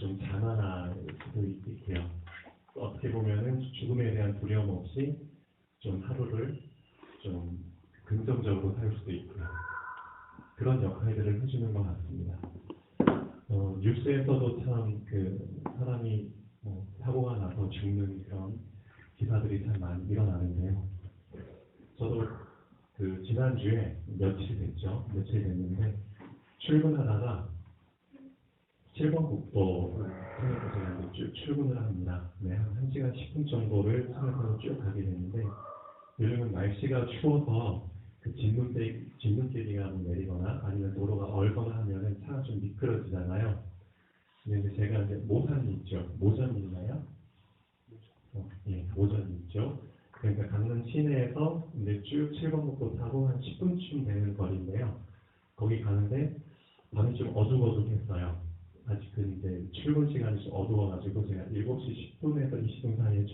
좀 자만할 수도 있고요. 어떻게 보면은 죽음에 대한 두려움 없이 좀 하루를 좀 긍정적으로 살 수도 있고요. 그런 역할들을 해주는 것 같습니다. 뉴스에서도 참 사람이 사고가 나서 죽는 그런 기사들이 참 많이 일어나는데요. 저도 지난주에 며칠 됐는데 출근하다가 7번 국도를 통해서 제가 출근을 합니다. 네, 한 1시간 10분 정도를 차에서 쭉 가게 됐는데 요즘은 날씨가 추워서 진눈깨비가 내리거나 아니면 도로가 얼거나 하면은 차가 좀 미끄러지잖아요. 근데 제가 이제 모산이 있죠. 모전이 있나요? 예, 모전이 있죠. 그러니까 강릉 시내에서 이제 쭉 7번 국도 타고 한 10분쯤 되는 거리인데요. 거기 가는데 밤이 좀 어둑어둑했어요. 아직은 이제 출근 시간이 좀 어두워가지고 제가 7시 10분에서 20분 사이에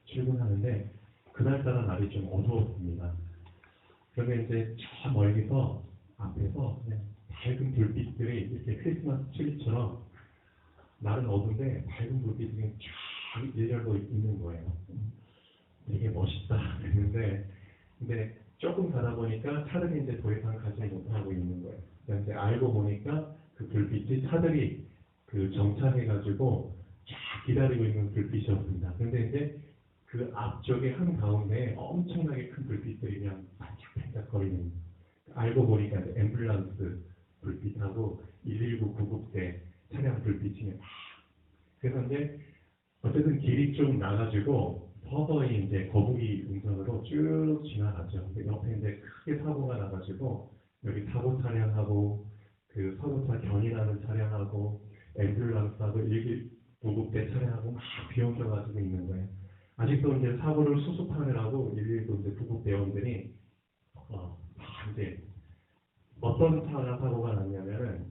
출근하는데 그날따라 날이 좀 어두웠습니다. 그러면 이제 저 멀리서 앞에서 그냥 밝은 불빛들이 이렇게 크리스마스 트리처럼 날은 어두운데 밝은 불빛이 그냥 쫙 일렬로 있는 거예요. 되게 멋있다 그랬는데 근데 조금 가다 보니까 차들이 이제 더 이상 가지 못하고 있는 거예요. 그래서 이제 알고 보니까 그 불빛이 차들이 정차해가지고 쫙 기다리고 있는 불빛이었습니다. 근데 이제 그 앞쪽에 한 가운데 엄청나게 큰 불빛들이 그냥 반짝반짝거리는, 알고 보니까 이제 앰뷸런스 불빛하고 119 구급대 차량 불빛이 그래서 이제 어쨌든 길이 좀 나가지고 서서히 이제 거북이 운전으로 쭉 지나갔죠. 옆에 이제 크게 사고가 나가지고 여기 사고 차량하고 사고차 견인하는 차량하고 앰뷸런스하고 119 구급대 차량하고 막 비엄겨가지고 있는 거예요. 아직도 이제 사고를 수습하느라고 119 이제 구급대원들이 이제 어떤 차가 사고가 났냐면은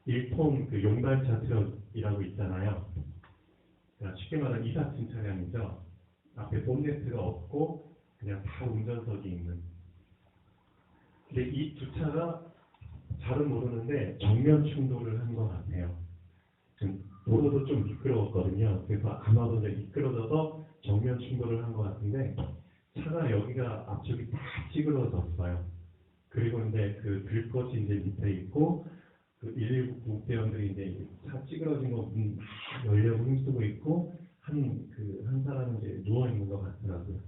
1톤 용달차 트럭이라고 있잖아요. 그러니까 쉽게 말하면 이삿짐 차량이죠. 앞에 본네트가 없고 그냥 다 운전석이 있는. 근데 이 두 차가 잘은 모르는데 정면 충돌을 한 것 같아요. 도로도 좀 미끄러웠거든요. 그래서 아마도 이제 미끄러져서 정면 충돌을 한 것 같은데 차가 여기가 앞쪽이 다 찌그러졌어요. 그리고 이제 들것이 이제 밑에 있고 119 구급대원들이 이제 차 찌그러진 거 문 열려고 힘쓰고 있고 한 사람은 이제 누워 있는 것 같더라고요.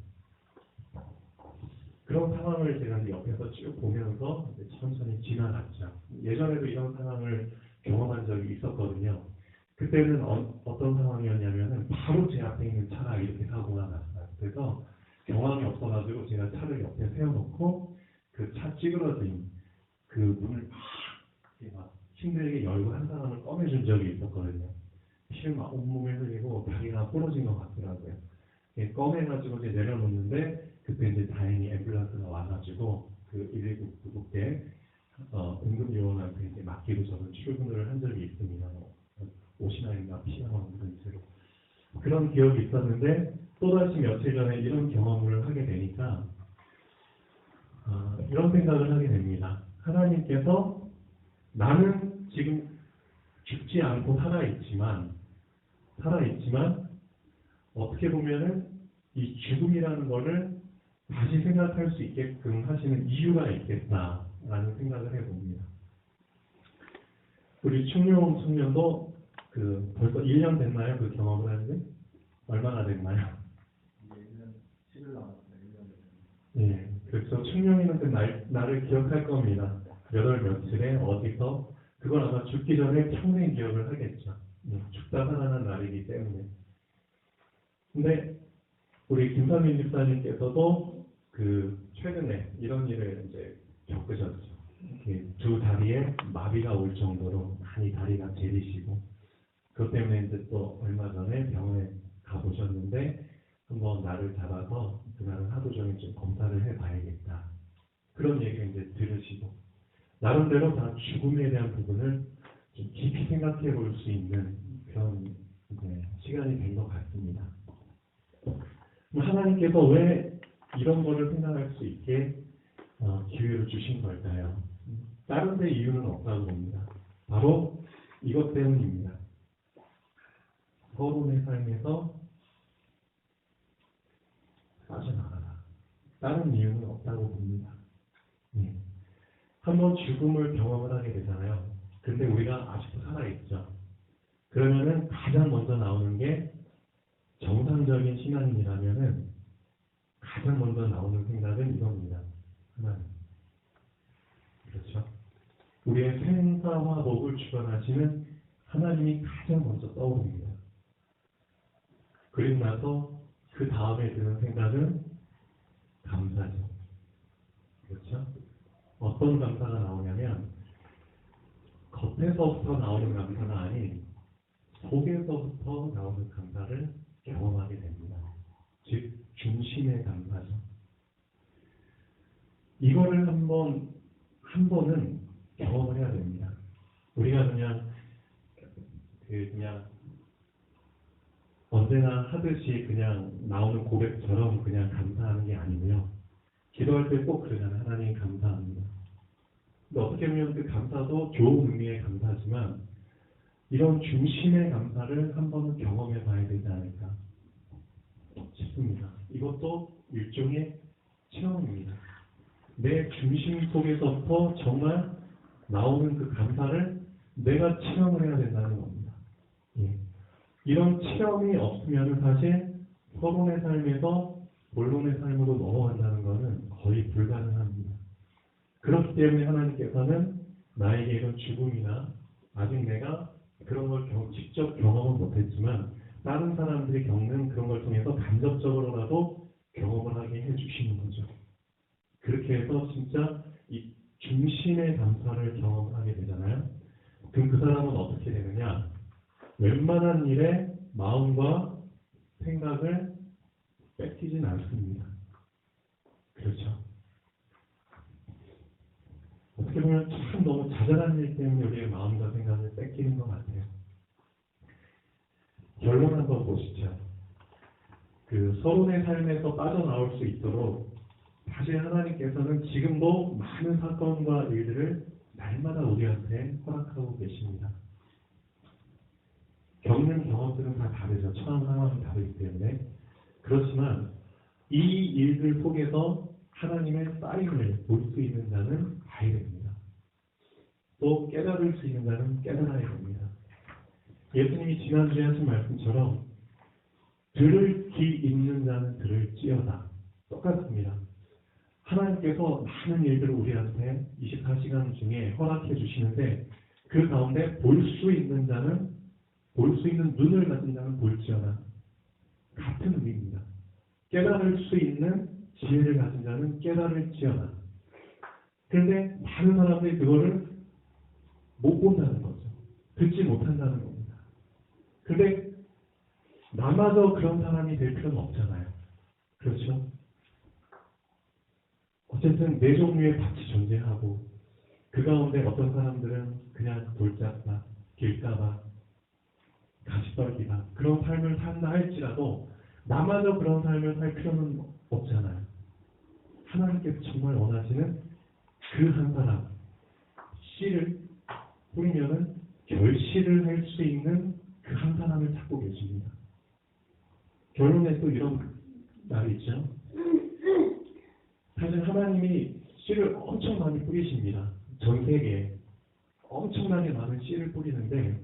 그런 상황을 제가 이제 옆에서 쭉 보면서 이제 천천히 지나갔죠. 예전에도 이런 상황을 경험한 적이 있었거든요. 그때는 어떤 상황이었냐면은 바로 제 앞에 있는 차가 이렇게 사고가 났어요. 그래서 경황이 없어가지고 제가 차를 옆에 세워놓고 그 차 찌그러진 그 문을 막 힘들게 열고 한 사람을 꺼내준 적이 있었거든요. 피를 막 온몸에 흘리고 다리가 부러진 것 같더라고요. 꺼내가지고 이제 내려놓는데 그때 이제 다행히 앰뷸런스가 와가지고 119 구급대 응급요원한테 이제 맡기고 저는 출근을 한 적이 있습니다. 옷이나 있나 피가 묻은 채로 그런 기억이 있었는데 또다시 며칠 전에 이런 경험을 하게 되니까 이런 생각을 하게 됩니다. 하나님께서 나는 지금 죽지 않고 살아있지만 어떻게 보면은 이 죽음이라는 거를 다시 생각할 수 있게끔 하시는 이유가 있겠다라는 생각을 해봅니다. 우리 충룡 청년도 벌써 1년 됐나요? 그 경험을 한 지? 얼마나 됐나요? 1년 10일 남았어요. 1년 예, 그래서 충룡이는 그 날을 기억할 겁니다. 몇 월 며칠에 어디서 그걸 아마 죽기 전에 평생 기억을 하겠죠. 죽다 살아난 날이기 때문에. 근데 우리 김삼민 집사님께서도 최근에 이런 일을 이제 겪으셨죠. 두 다리에 마비가 올 정도로 많이 다리가 제리시고 그것 때문에 이제 또 얼마 전에 병원에 가보셨는데 한번 날을 잡아서 그날은 하루 종일 좀 검사를 해봐야겠다. 그런 얘기를 이제 들으시고 나름대로 다 죽음에 대한 부분을 좀 깊이 생각해 볼 수 있는 그런 시간이 된 것 같습니다. 하나님께서 왜 이런 거를 생각할 수 있게 기회를 주신 걸까요? 다른 데 이유는 없다고 봅니다. 바로 이것 때문입니다. 서론의 삶에서 빠져나가라. 다른 이유는 없다고 봅니다. 예. 한번 죽음을 경험을 하게 되잖아요. 근데 우리가 아직도 살아있죠. 그러면은 가장 먼저 나오는 게 정상적인 신앙인이라면은 가장 먼저 나오는 생각은 이겁니다. 하나님. 그렇죠? 우리의 생사화복을 주관하시는 하나님이 가장 먼저 떠오릅니다. 그리고 나서 그 다음에 드는 생각은 감사죠. 그렇죠? 어떤 감사가 나오냐면 겉에서부터 나오는 감사가 아닌 속에서부터 나오는 감사를 경험하게 됩니다. 즉 중심의 감사죠. 이거를 한 번은 경험을 해야 됩니다. 우리가 그냥 언제나 하듯이 그냥 나오는 고백처럼 그냥 감사하는 게 아니고요. 기도할 때 꼭 그러잖아요. 하나님 감사합니다. 근데 어떻게 보면 그 감사도 좋은 의미의 감사지만 이런 중심의 감사를 한 번은 경험해 봐야 되지 않을까 싶습니다. 이것도 일종의 체험입니다. 내 중심 속에서부터 정말 나오는 그 감사를 내가 체험을 해야 된다는 겁니다. 예. 이런 체험이 없으면 사실 서론의 삶에서 본론의 삶으로 넘어간다는 것은 거의 불가능합니다. 그렇기 때문에 하나님께서는 나에게 이런 죽음이나 아직 내가 그런 걸 직접 경험은 못했지만 다른 사람들이 겪는 그런 걸 통해서 간접적으로라도 경험을 하게 해주시는 거죠. 그렇게 해서 진짜 이 중심의 감사를 경험하게 되잖아요. 그럼 그 사람은 어떻게 되느냐? 웬만한 일에 마음과 생각을 뺏기진 않습니다. 그렇죠. 어떻게 보면 참 너무 자잘한 일 때문에 우리의 마음과 생각을 뺏기는 것 같아요. 결론 한번 보시죠. 그 서론의 삶에서 빠져나올 수 있도록 사실 하나님께서는 지금도 많은 사건과 일들을 날마다 우리한테 허락하고 계십니다. 겪는 경험들은 다 다르죠. 처한 상황이 다르기 때문에. 그렇지만 이 일들 속에서 하나님의 사인을 볼 수 있는 자는 봐야 됩니다. 또 깨달을 수 있는 자는 깨달아야 됩니다. 예수님이 지난주에 하신 말씀처럼 들을 귀 있는 자는 들을지어다. 똑같습니다. 하나님께서 많은 일들을 우리한테 24시간 중에 허락해 주시는데 그 가운데 볼 수 있는 자는 볼 수 있는 눈을 가진 자는 볼지어다. 같은 의미입니다. 깨달을 수 있는 지혜를 가진 자는 깨달을지어다. 그런데 많은 사람들이 그거를 못 본다는 거죠. 듣지 못한다는 겁니다. 그런데 나마저 그런 사람이 될 필요는 없잖아요. 그렇죠? 어쨌든 네 종류의 밭이 존재하고 그 가운데 어떤 사람들은 그냥 돌짝밭, 길가밭, 가시떨기밭 그런 삶을 산다 할지라도 나마저 그런 삶을 살 필요는 없잖아요. 하나님께서 정말 원하시는 그 한 사람 씨를 뿌리면은 결실을 할 수 있는 그 한 사람을 찾고 계십니다. 결론에 또 이런 말이 있죠. 사실 하나님이 씨를 엄청 많이 뿌리십니다. 전 세계에 엄청나게 많은 씨를 뿌리는데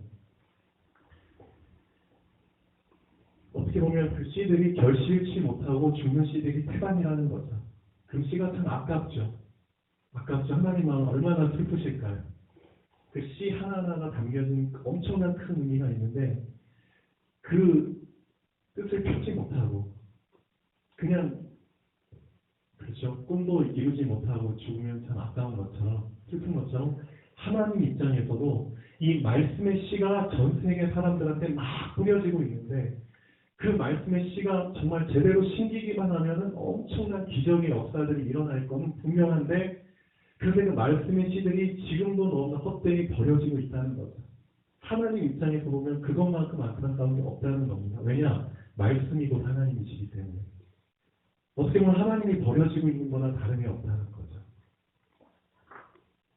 어떻게 보면 그 씨들이 결실치 못하고 죽는 씨들이 태반이라는 거죠. 그 씨가 참 아깝죠. 아깝죠. 하나님 마음 얼마나 슬프실까요? 그 씨 하나하나가 담겨진 엄청난 큰 의미가 있는데 그 뜻을 펴지 못하고 그냥 그렇죠. 꿈도 이루지 못하고 죽으면 참 아까운 것처럼 슬픈 것처럼 하나님 입장에서도 이 말씀의 씨가 전 세계 사람들한테 막 뿌려지고 있는데 그 말씀의 씨가 정말 제대로 심기기만 하면은 엄청난 기적의 역사들이 일어날 것은 분명한데 그런데 그 말씀의 씨들이 지금도 너무나 헛되이 버려지고 있다는 거죠. 하나님 입장에서 보면 그것만큼 안타까운 게 없다는 겁니다. 왜냐? 말씀이 곧 하나님이시기 때문에. 어떻게 보면 하나님이 버려지고 있는 거나 다름이 없다는 거죠.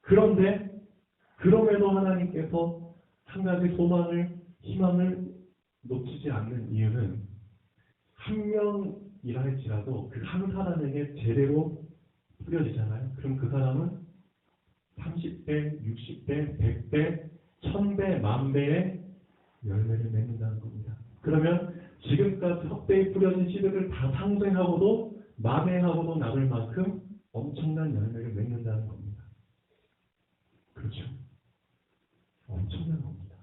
그런데 그럼에도 하나님께서 한 가지 소망을, 희망을 놓치지 않는 이유는 한 명이라 할지라도 그 한 사람에게 제대로 뿌려지잖아요. 그럼 그 사람은 30배, 60배, 100배, 1000배, 10,000배의 열매를 맺는다는 겁니다. 그러면 지금까지 헛되이 뿌려진 씨들을 다 상생하고도 만회하고도 남을 만큼 엄청난 열매를 맺는다는 겁니다. 그렇죠. 엄청난 겁니다.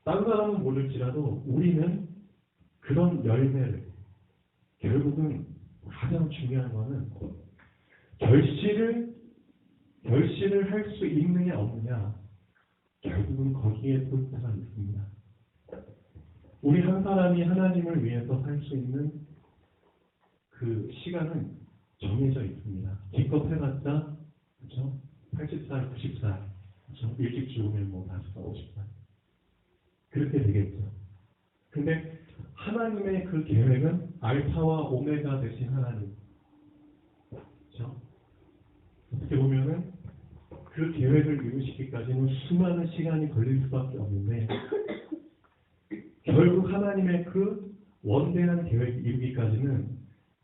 다른 사람은 모를지라도 우리는 그런 열매를 결국은 가장 중요한 거는 결실을 할 수 있느냐 없느냐 결국은 거기에 포인트가 있습니다. 우리 한 사람이 하나님을 위해서 살 수 있는 그 시간은 정해져 있습니다. 기껏 해봤자 그렇죠? 80살, 90살 그렇죠? 일찍 죽으면 뭐 40살, 50살 그렇게 되겠죠. 근데 하나님의 그 계획은 알파와 오메가 되신 하나님 그렇죠? 어떻게 보면은 그 계획을 이루시기까지는 수많은 시간이 걸릴 수밖에 없는데 결국 하나님의 그 원대한 계획을 이루기까지는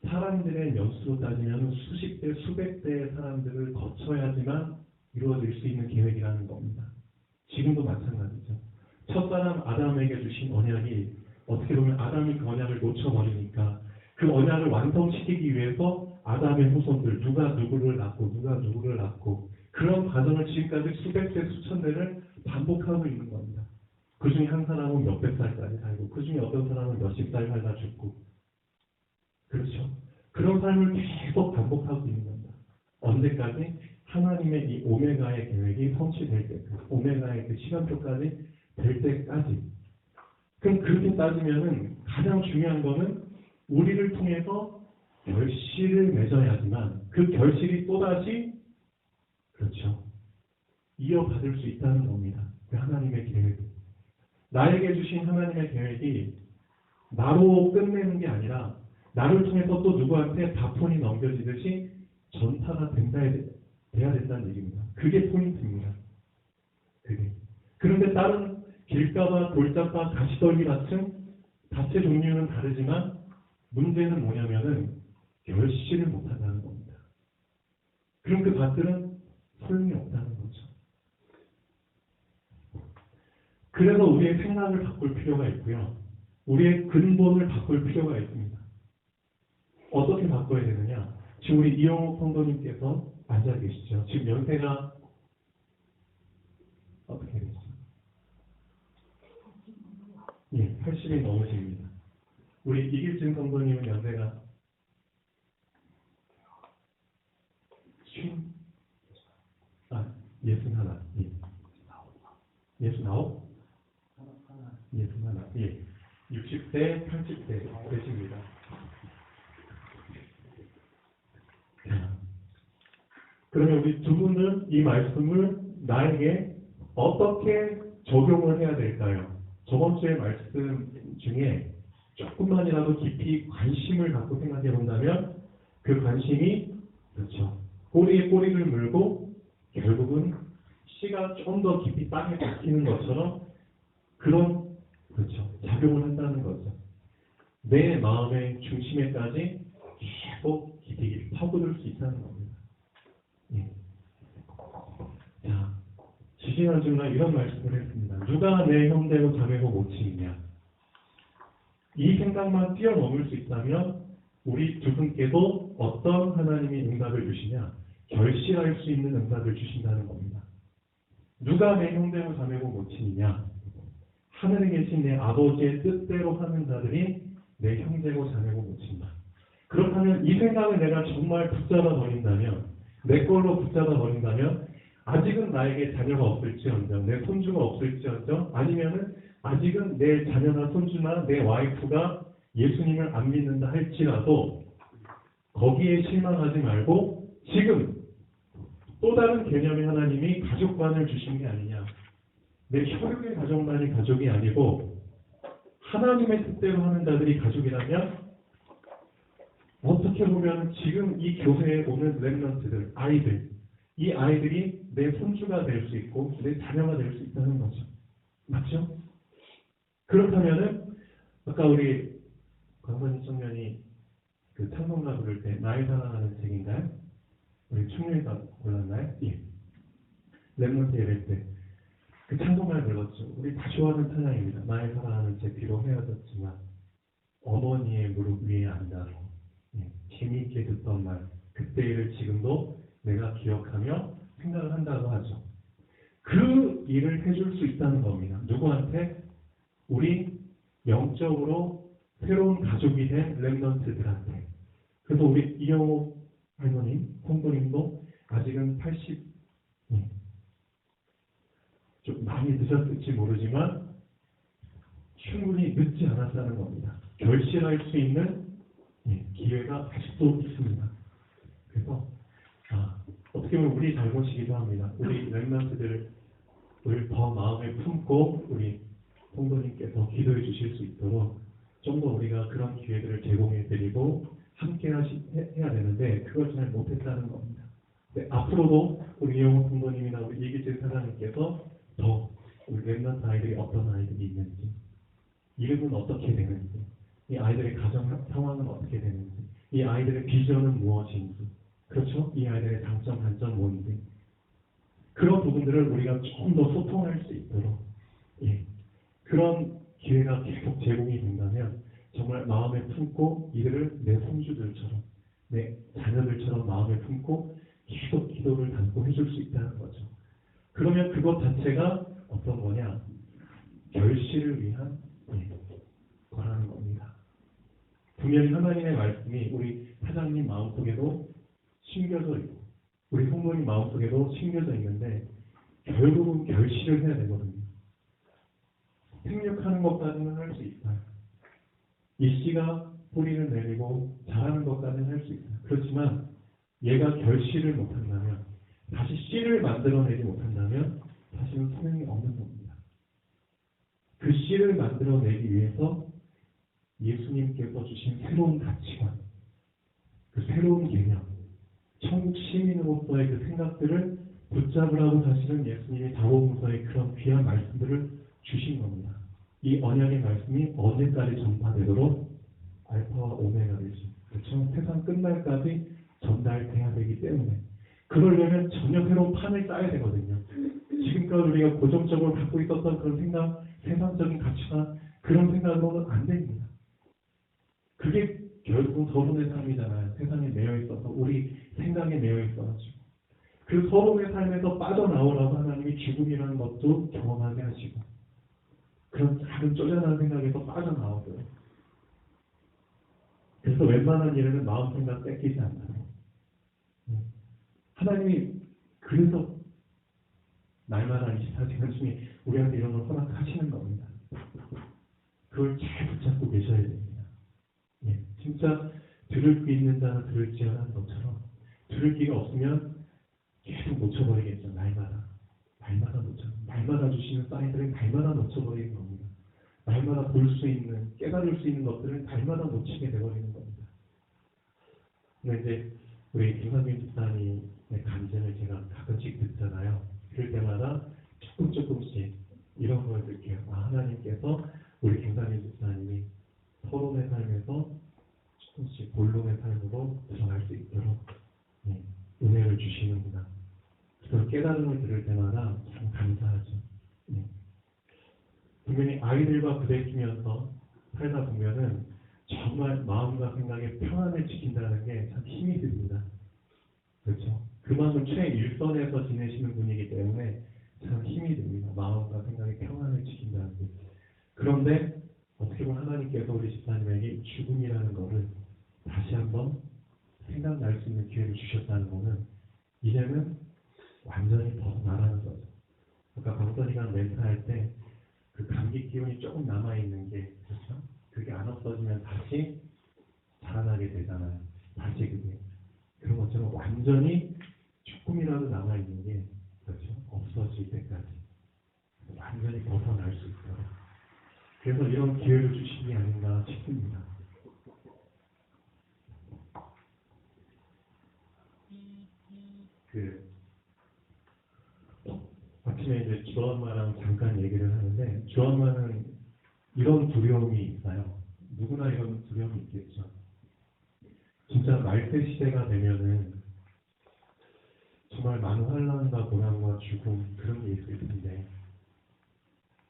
사람들의 연수로 따지면 수십 대, 수백 대의 사람들을 거쳐야지만 이루어질 수 있는 계획이라는 겁니다. 지금도 마찬가지죠. 첫사람 아담에게 주신 언약이 어떻게 보면 아담이 그 언약을 놓쳐버리니까 그 언약을 완성시키기 위해서 아담의 후손들 누가 누구를 낳고 그런 과정을 지금까지 수백 대, 수천 대를 반복하고 있는 겁니다. 그 중에 한 사람은 몇백 살까지 살고 그 중에 어떤 사람은 몇십 살 살다 죽고 그렇죠. 그런 삶을 계속 반복하고 있는 겁니다. 언제까지? 하나님의 이 오메가의 계획이 성취될 때까지 오메가의 그 시간표까지 될 때까지. 그럼 그렇게 따지면은 가장 중요한 거는 우리를 통해서 결실을 맺어야지만 그 결실이 또다시 그렇죠. 이어받을 수 있다는 겁니다. 그 하나님의 계획. 나에게 주신 하나님의 계획이 나로 끝내는 게 아니라 나를 통해서 또 누구한테 바톤이 넘겨지듯이 전파가 돼야 된다는 얘기입니다. 그게 포인트입니다. 그게. 그런데 다른 길가와 돌짝과 가시떨기 같은 밭의 종류는 다르지만 문제는 뭐냐면은 결실을 못한다는 겁니다. 그럼 그 밭들은 소용이 없다는 거죠. 그래서 우리의 생각을 바꿀 필요가 있고요. 우리의 근본을 바꿀 필요가 있습니다. 어떻게 바꿔야 되느냐? 지금 우리 이영옥 성도님께서 앉아 계시죠. 지금 연세가 어떻게 되시죠? 예, 80이 넘으십니다. 우리 이길진 성도님은 연세가 61. 예. 69? 61. 예. 60대, 80대 되십니다. 그러면 우리 두 분은 이 말씀을 나에게 어떻게 적용을 해야 될까요? 저번 주의 말씀 중에 조금만이라도 깊이 관심을 갖고 생각해 본다면 그 관심이 그렇죠. 꼬리에 꼬리를 물고 결국은 씨가 좀 더 깊이 땅에 박히는 것처럼 그런 그렇죠. 작용을 한다는 거죠. 내 마음의 중심에까지 계속 깊이 파고들 수 있다는 겁니다. 예. 자, 지지난 주나 이런 말씀을 했습니다. 누가 내 형제고 자매고 모친이냐? 이 생각만 뛰어넘을 수 있다면 우리 두 분께도 어떤 하나님이 응답을 주시냐? 결실할 수 있는 응답을 주신다는 겁니다. 누가 내 형제고 자매고 모친이냐? 하늘에 계신 내 아버지의 뜻대로 하는 자들이 내 형제고 자매고 모친이다. 그렇다면 이 생각을 내가 정말 붙잡아 버린다면, 내 걸로 붙잡아 버린다면 아직은 나에게 자녀가 없을지언정, 내 손주가 없을지언정, 아니면은 아직은 내 자녀나 손주나 내 와이프가 예수님을 안 믿는다 할지라도 거기에 실망하지 말고 지금 또 다른 개념의 하나님이 가족관을 주신 게 아니냐. 내 혈육의 가족만이 가족이 아니고 하나님의 뜻대로 하는 자들이 가족이라면 어떻게 보면 지금 이 교회에 오는 렘넌트들, 아이들, 이 아이들이 내 손주가 될 수 있고 내 자녀가 될 수 있다는 거죠. 맞죠? 그렇다면은 아까 우리 강선희 청년이 그 찬송가 부를 때 나의 사랑하는 책인가요? 우리 충렬이가 골랐나요? 예. 랩몬트 예배 때 그 찬송가를 불렀죠. 우리 다 좋아하는 찬양입니다. 나의 사랑하는 책 비록 헤어졌지만 어머니의 무릎 위에 앉아서 예. 재미있게 듣던 말 그때 일을 지금도 내가 기억하며 생각을 한다고 하죠. 그 일을 해줄 수 있다는 겁니다. 누구한테? 우리 영적으로 새로운 가족이 된 렘넌트들한테. 그래서 우리 이영호 할머님, 홍보님도 아직은 80, 좀 많이 늦었을지 모르지만 충분히 늦지 않았다는 겁니다. 결실할 수 있는 기회가 아직도 있습니다. 그래서 어떻게 보면 우리 잘못이기도 합니다. 우리 렘넌트들을 더 마음에 품고 우리 홍보님께서 기도해 주실 수 있도록 좀 더 우리가 그런 기회들을 제공해 드리고 함께 해야 되는데 그걸 잘 못했다는 겁니다. 앞으로도 우리 이영호 홍보님이나 우리 이기재 사장님께서 더 우리 렘넌트 아이들이 어떤 아이들이 있는지 이름은 어떻게 되는지 이 아이들의 가정 상황은 어떻게 되는지 이 아이들의 비전은 무엇인지 그렇죠? 이 아이들의 장점, 단점 뭔지 그런 부분들을 우리가 조금 더 소통할 수 있도록 그런 기회가 계속 제공이 된다면 정말 마음에 품고 이들을 내 손주들처럼 내 자녀들처럼 마음에 품고 계속 기도를 담고 해줄 수 있다는 거죠. 그러면 그것 자체가 어떤 거냐? 결실을 위한 거라는 겁니다. 분명히 하나님의 말씀이 우리 사장님 마음속에도 심겨져 있고 우리 성도님 마음속에도 심겨져 있는데 결국은 결실을 해야 되거든요. 생육하는 것까지는 할 수 있어요. 이 씨가 뿌리를 내리고 자라는 것까지는 할 수 있어요. 그렇지만 얘가 결실을 못한다면 다시 씨를 만들어내지 못한다면 사실은 소용이 없는 겁니다. 그 씨를 만들어내기 위해서 예수님께서 주신 새로운 가치관, 그 새로운 개념, 천국 시민으로서의 그 생각들을 붙잡으라고 사실은 예수님이 다복음서의 그런 귀한 말씀들을 주신 겁니다. 이 언약의 말씀이 언제까지 전파되도록 알파와 오메가 되시. 그렇죠? 세상 끝날까지 전달돼야 되기 때문에 그러려면 전혀 새로운 판을 짜야 되거든요. 지금까지 우리가 고정적으로 갖고 있었던 그런 생각, 세상적인 가치관 그런 생각으로는 안 됩니다. 그게 결국은 서론의 삶이잖아요. 세상에 매여 있어서 우리 생각에 매여 있어가지고 그 서론의 삶에서 빠져나오라고 하나님이 죽음이라는 것도 경험하게 하시고 그런 작은 쪼잔한 생각에서 빠져나오고요. 그래서 웬만한 일에는 마음 생각 뺏기지 않아요. 하나님이 그래서 날마다 24시간 중에 우리한테 이런 걸 허락하시는 겁니다. 그걸 잘 붙잡고 계셔야 됩니다. 진짜 들을 귀 있는 자는 들을지어라는 것처럼 들을 귀가 없으면 계속 놓쳐버리겠죠. 날마다 주시는 사인들은 날마다 놓쳐버리는 겁니다. 날마다 볼 수 있는, 깨달을 수 있는 것들은 날마다 놓치게 되어버리는 겁니다. 근데 이제 우리 김상민 집사님의 간증을 제가 가끔씩 듣잖아요. 그럴 때마다 조금씩 이런 걸 느껴요. 하나님께서 우리 김상민 집사님이 서론의 삶에서 조금씩 본론의 삶으로 들어갈 수 있도록 은혜를 주시는구나. 그 깨달음을 들을 때마다 참 감사하죠. 분명히 아이들과 부대끼면서 살다 보면은 정말 마음과 생각에 평안을 지킨다는 게 참 힘이 듭니다. 그렇죠? 그만큼 최일선에서 지내시는 분이기 때문에 참 힘이 듭니다. 마음과 생각에 평안을 지킨다는 게. 그런데 어떻게 보면 하나님께서 우리 집사님에게 죽음이라는 것을 다시 한번 생각날 수 있는 기회를 주셨다는 것은 이제는 완전히 벗어나라는 거죠. 아까 강선이가 멘트할 때 그 감기 기운이 조금 남아있는 게 그렇죠? 그게 안 없어지면 다시 자라나게 되잖아요. 다시 그게. 그런 것처럼 완전히 조금이라도 남아있는 게 그렇죠? 없어질 때까지 완전히 벗어날 수 있도록 그래서 이런 기회를 주신 게 아닌가 싶습니다. 아침에 이제 주엄마랑 잠깐 얘기를 하는데 주엄마는 이런 두려움이 있어요. 누구나 이런 두려움이 있겠죠. 진짜 말세 시대가 되면은 정말 많은 환난과 고난과 죽음 그런 게 있을 텐데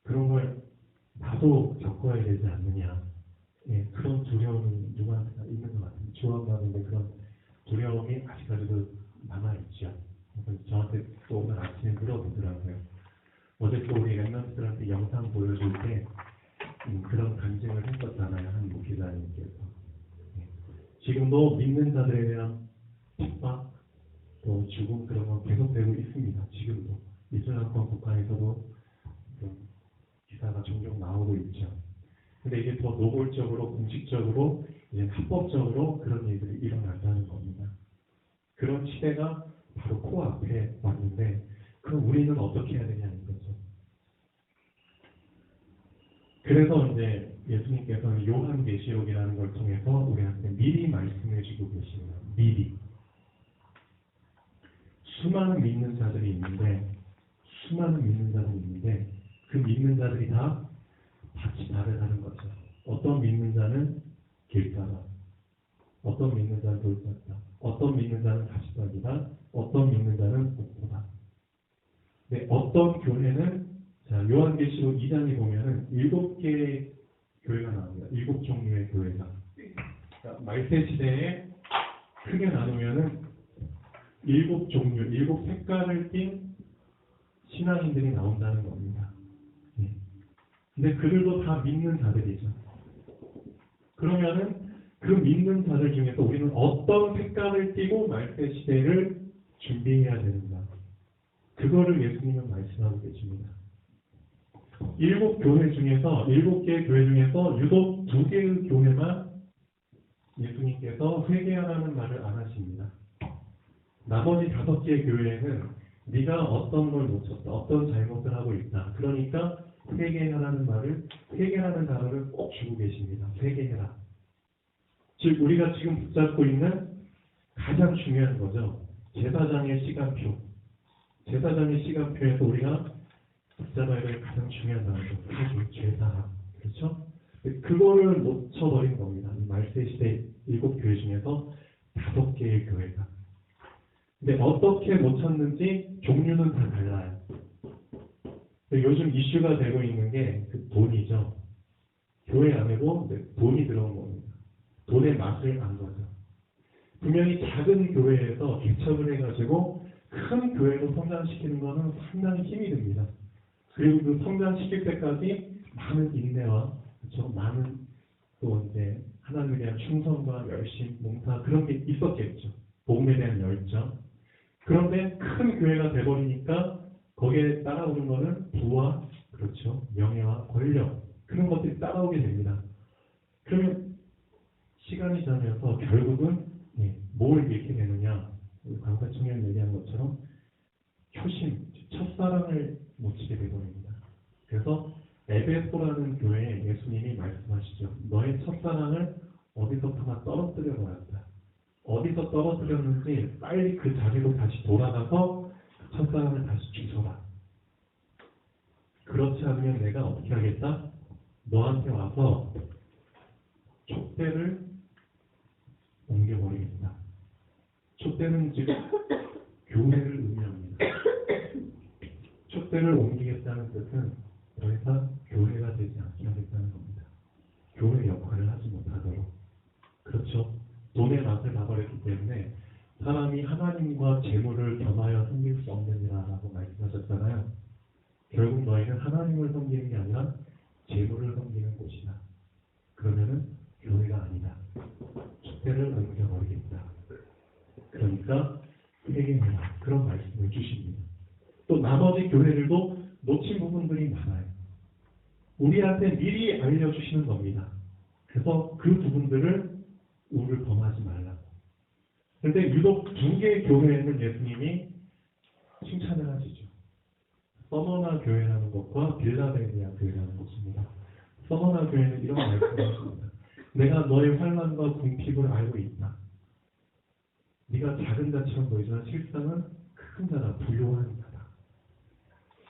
그런 걸 나도 겪어야 되지 않느냐. 예, 그런 두려움이 누구한테나 있는 것 같아요. 주원받는데 그런 두려움이 아직까지도 남아있죠. 그래서 저한테 또 오늘 아침에 물어보더라고요. 어제 또 우리 랩런트들한테 영상 보여줄 때 그런 간증을 했었잖아요. 한 목회자님께서. 예. 지금도 믿는 자들에 대한 핍박, 또 죽음 그런 건 계속되고 있습니다. 지금도. 이슬람권 국가에서도 그런 기사가 종종 나오고 있죠. 근데 이게 더 노골적으로, 공식적으로, 이제 합법적으로 그런 일들이 일어난다는 겁니다. 그런 시대가 바로 코앞에 왔는데, 그럼 우리는 어떻게 해야 되냐는 거죠. 그래서 이제 예수님께서는 요한계시록이라는 걸 통해서 우리한테 미리 말씀해 주고 계십니다. 미리. 수많은 믿는 자들이 있는데, 그 믿는 자들이 다 같이 다르다는 거죠. 어떤 믿는 자는 길가다, 어떤 믿는 자는 돌짝다, 어떤 믿는 자는 가시밭이다, 어떤 믿는 자는 목보다. 근데 어떤 교회는 자 요한계시록 2장에 보면은 7개의 교회가 나옵니다. 7 종류의 교회가. 그러니까 말세 시대에 크게 나누면은 7 종류, 7 색깔을 띤 신앙인들이 나온다는 겁니다. 예. 근데 그들도 다 믿는 자들이죠. 그러면은 그 믿는 자들 중에서 우리는 어떤 색깔을 띠고 말세 시대를 준비해야 되는가? 그거를 예수님은 말씀하고 계십니다. 7 교회 중에서 7개의 교회 중에서 유독 2개의 교회만 예수님께서 회개하라는 말을 안 하십니다. 나머지 5개의 교회에는 네가 어떤 걸 놓쳤다, 어떤 잘못을 하고 있다. 그러니까 회개하라는 말을, 회개라는 단어를 꼭 주고 계십니다. 회개해라. 즉 우리가 지금 붙잡고 있는 가장 중요한 거죠. 제사장의 시간표. 제사장의 시간표에서 우리가 붙잡아야 될 가장 중요한 단어죠. 그게 제사함. 그렇죠? 그거를 놓쳐버린 겁니다. 말세 시대 7 교회 중에서 5개의 교회가. 근데 어떻게 놓쳤는지 종류는 다 달라요. 요즘 이슈가 되고 있는 게 그 돈이죠. 교회 안에도 돈이 들어온 겁니다. 돈의 맛을 안 거죠. 분명히 작은 교회에서 개척을 해가지고 큰 교회로 성장시키는 것은 상당히 힘이 듭니다. 그리고 그 성장시킬 때까지 많은 인내와 그렇죠? 많은 또 이제 하나님에 대한 충성과 열심, 몽사 그런 게 있었겠죠. 복음에 대한 열정. 그런데 큰 교회가 돼버리니까 거기에 따라오는 것은 부와 그렇죠 명예와 권력 그런 것들이 따라오게 됩니다. 그러면 시간이 지나면서 결국은 뭘 잃게 되느냐? 우리 강사 청년 얘기한 것처럼 효심, 첫사랑을 놓치게 되버립니다. 그래서 에베소라는 교회에 예수님이 말씀하시죠. 너의 첫사랑을 어디서부터 떨어뜨려 버렸다. 어디서 떨어뜨렸는지 빨리 그 자리로 다시 돌아가서 첫사랑을 다시 주소라. 그렇지 않으면 내가 어떻게 하겠다? 너한테 와서 촛대를 옮겨버리겠다. 촛대는 지금 교회를 의미합니다. 촛대를 옮기겠다는 뜻은 더 이상 교회가 되지 않게 하겠다는 겁니다. 교회 역할을 하지 못하도록. 그렇죠. 돈의 맛을 봐버렸기 때문에 사람이 하나님과 재물을 겸하여 섬길 수 없느니라라고 말씀하셨잖아요. 결국 너희는 하나님을 섬기는 게 아니라 재물을 섬기는 곳이다. 그러면은 교회가 아니다. 촛대를 옮겨버리겠다. 그러니까 회개해라. 그런 말씀을 주십니다. 또 나머지 교회들도 놓친 부분들이 많아요. 우리한테 미리 알려주시는 겁니다. 그래서 그 부분들을 우를 범하지 말라고. 그런데 유독 2개의 교회에는 예수님이 칭찬을 하시죠. 서머나 교회라는 것과 빌라델비아 교회라는 것입니다. 서머나 교회는 이런 말씀을 하십니다. 내가 너의 환난과 궁핍을 알고 있다. 네가 작은 자처럼 보이지만 실상은 큰 자다, 부요한 자다.